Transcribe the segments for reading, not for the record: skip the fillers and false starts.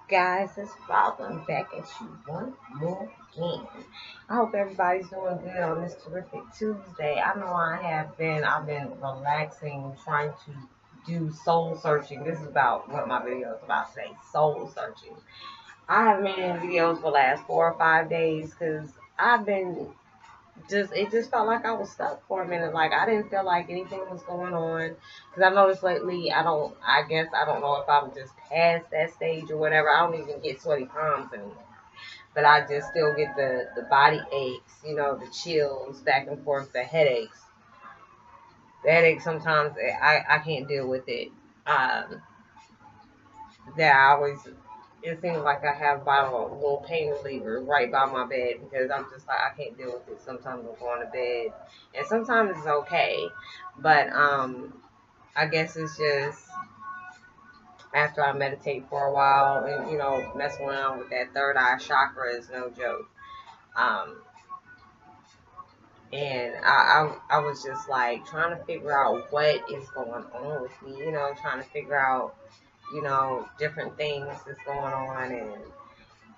Guys, it's Robin back at you one more again. I hope everybody's doing good on this terrific Tuesday. I know I've been relaxing, trying to do soul searching. This is about what my video is about today, soul searching. I haven't made any videos for the last 4 or 5 days because I've been it just felt like I was stuck for a minute. Like I didn't feel like anything was going on because I noticed lately I guess I don't know if I'm just past that stage or whatever. I don't even get sweaty palms anymore, but I just still get the body aches, the chills back and forth, the headaches. Sometimes I can't deal with it. Um, that I always it seems like I have about a little pain reliever right by my bed because I'm just like I can't deal with it. Sometimes I'm going to bed, and sometimes it's okay, but I guess it's just after I meditate for a while and messing around with that third eye chakra is no joke. Um, and I was just like trying to figure out what is going on with me, trying to figure out different things that's going on, and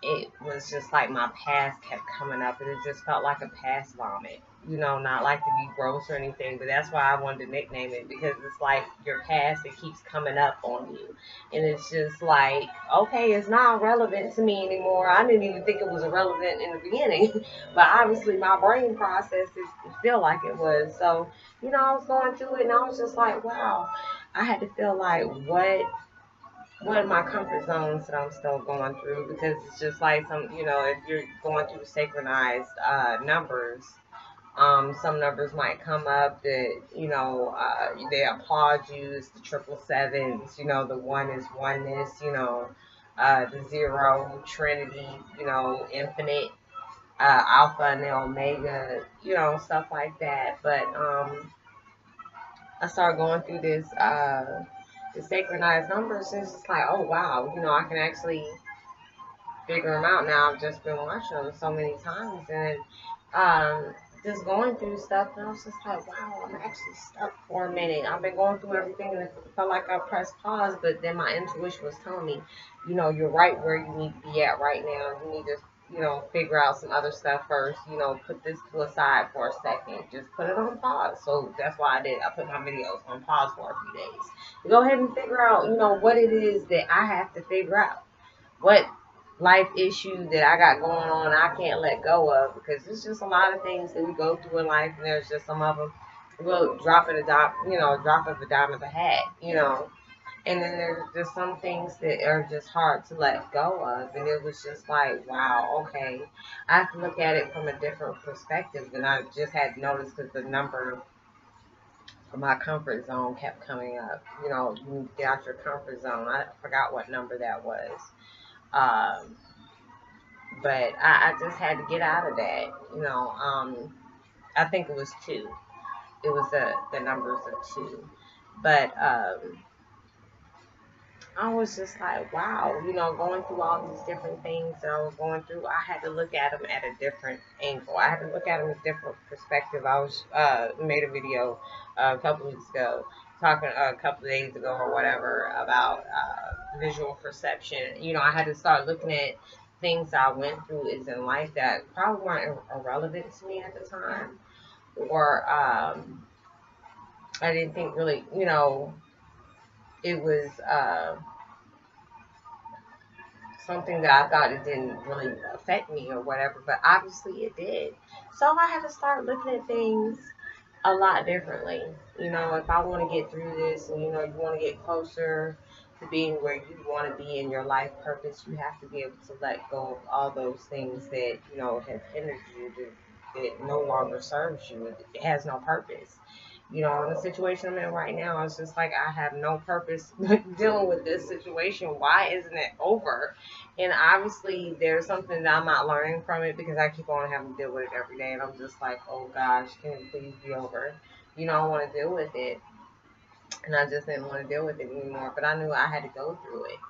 it was just like my past kept coming up, and it just felt like a past vomit. Not like to be gross or anything, but that's why I wanted to nickname it because it's like your past, it keeps coming up on you. And it's just like, okay, it's not relevant to me anymore. I didn't even think it was irrelevant in the beginning, but obviously my brain processed it feel like it was. So, I was going through it and I was just like, wow, I had to feel like what are my comfort zones that I'm still going through because it's just like if you're going through synchronized numbers, some numbers might come up that, they applaud you. It's the triple sevens, the one is oneness, the zero, Trinity, infinite, Alpha and the Omega, stuff like that. But I started going through the synchronized numbers, and it's just like, oh wow, I can actually figure them out now. I've just been watching them so many times, and just going through stuff, and I was just like, wow, I'm actually stuck for a minute. I've been going through everything, and it felt like I pressed pause, but then my intuition was telling me, you're right where you need to be at right now. You need to figure out some other stuff first. Put this to a side for a second. Just put it on pause. So that's why I did. I put my videos on pause for a few days. Go ahead and figure out, what it is that I have to figure out. What life issue that I got going on I can't let go of because it's just a lot of things that we go through in life, and there's just some of them will drop of a dime, drop of a dime of a hat. And then there's just some things that are just hard to let go of. And it was just like, wow, okay. I have to look at it from a different perspective than I just had noticed because the number for my comfort zone kept coming up. You get out your comfort zone. I forgot what number that was. Um, but I just had to get out of that. I think it was two. It was the numbers of two. But I was just like, wow, going through all these different things that I was going through, I had to look at them at a different angle. I had to look at them in a different perspective. I was made a video a couple weeks ago, talking a couple of days ago or whatever about visual perception. I had to start looking at things I went through is in life that probably weren't irrelevant to me at the time, or I didn't think really, it was. Something that I thought it didn't really affect me or whatever, but obviously it did. So I had to start looking at things a lot differently. If I want to get through this and you want to get closer to being where you want to be in your life purpose, you have to be able to let go of all those things that, have hindered you, that no longer serves you. It has no purpose. In the situation I'm in right now, it's just like I have no purpose dealing with this situation. Why isn't it over? And obviously, there's something that I'm not learning from it because I keep on having to deal with it every day. And I'm just like, oh gosh, can it please be over? I want to deal with it. And I just didn't want to deal with it anymore. But I knew I had to go through it.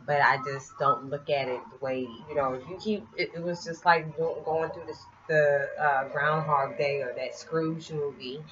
But I just don't look at it the way, you keep, it was just like going through the Groundhog Day or that Scrooge movie.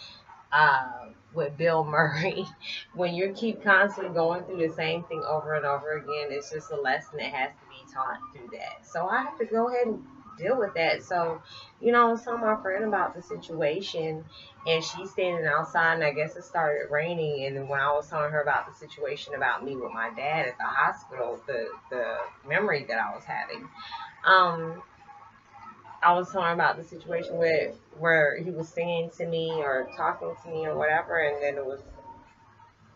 with Bill Murray. When you keep constantly going through the same thing over and over again, it's just a lesson that has to be taught through that. So I have to go ahead and deal with that. So, I was telling my friend about the situation, and she's standing outside, and I guess it started raining. And when I was telling her about the situation about me with my dad at the hospital, the memory that I was having, um, I was telling about the situation where he was singing to me or talking to me or whatever, and then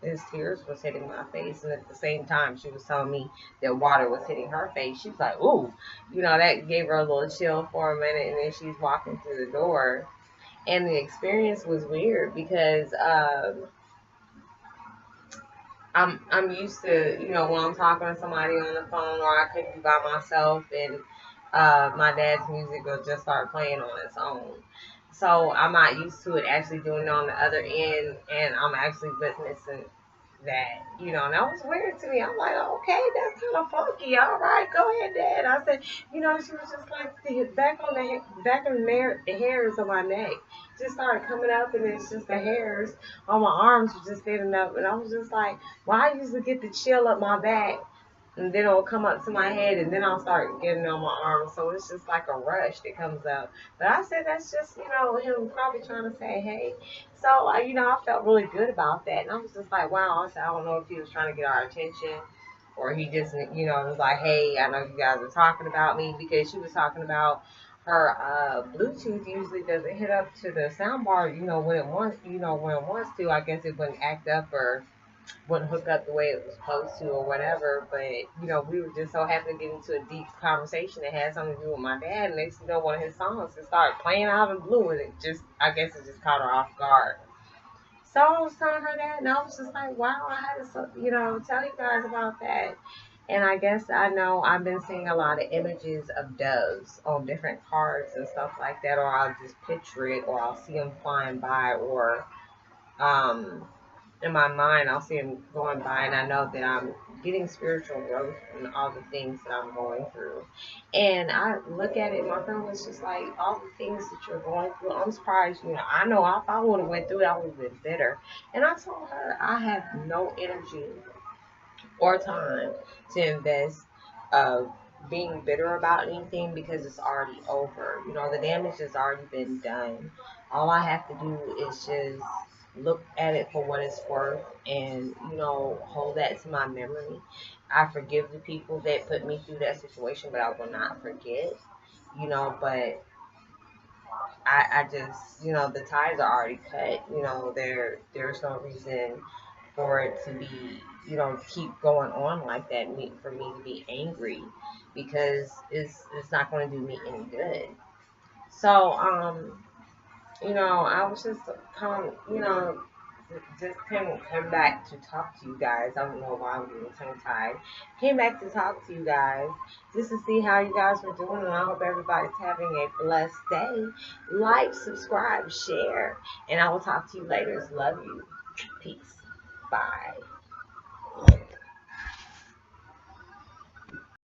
his tears was hitting my face, and at the same time she was telling me that water was hitting her face. She was like, "Ooh," that gave her a little chill for a minute, and then she's walking through the door, and the experience was weird because I'm used to, when I'm talking to somebody on the phone or I could be by myself and my dad's music will just start playing on its own. So I'm not used to it actually doing it on the other end, and I'm actually witnessing that, and that was weird to me. I'm like, okay, that's kind of funky. All right, go ahead, Dad. I said, she was just like back on the hairs on my neck just started coming up, and it's just the hairs on my arms were just standing up, and I was just like, well, I usually get the chill up my back, and then it'll come up to my head, and then I'll start getting on my arms. So it's just like a rush that comes up. But I said that's just, him probably trying to say hey. So, I felt really good about that. And I was just like, wow. I said, I don't know if he was trying to get our attention or he just, was like, hey, I know you guys are talking about me, because she was talking about her Bluetooth usually doesn't hit up to the sound bar, when it wants, when it wants to. I guess it wouldn't act up or wouldn't hook up the way it was supposed to or whatever. But, we were just so happy to get into a deep conversation that had something to do with my dad. And next, one of his songs just started playing out of the blue, and I guess it just caught her off guard. So I was telling her that, and I was just like, wow, I had to, tell you guys about that. And I guess I know I've been seeing a lot of images of doves on different cards and stuff like that, or I'll just picture it, or I'll see them flying by, or um, in my mind, I'll see them going by, and I know that I'm getting spiritual growth in all the things that I'm going through. And I look at it, my friend was just like, all the things that you're going through, I'm surprised, I know if I would have went through it, I would have been bitter. And I told her I have no energy or time to invest being bitter about anything, because it's already over. The damage has already been done. All I have to do is just look at it for what it's worth, and hold that to my memory. I forgive the people that put me through that situation, but I will not forget. But I just, the ties are already cut. There's no reason for it to be, keep going on like that, for me to be angry, because it's not going to do me any good. So, I was just just came back to talk to you guys. I don't know why I'm getting tongue tied. Came back to talk to you guys just to see how you guys were doing, and I hope everybody's having a blessed day. Like, subscribe, share, and I will talk to you later. Love you. Peace. Bye.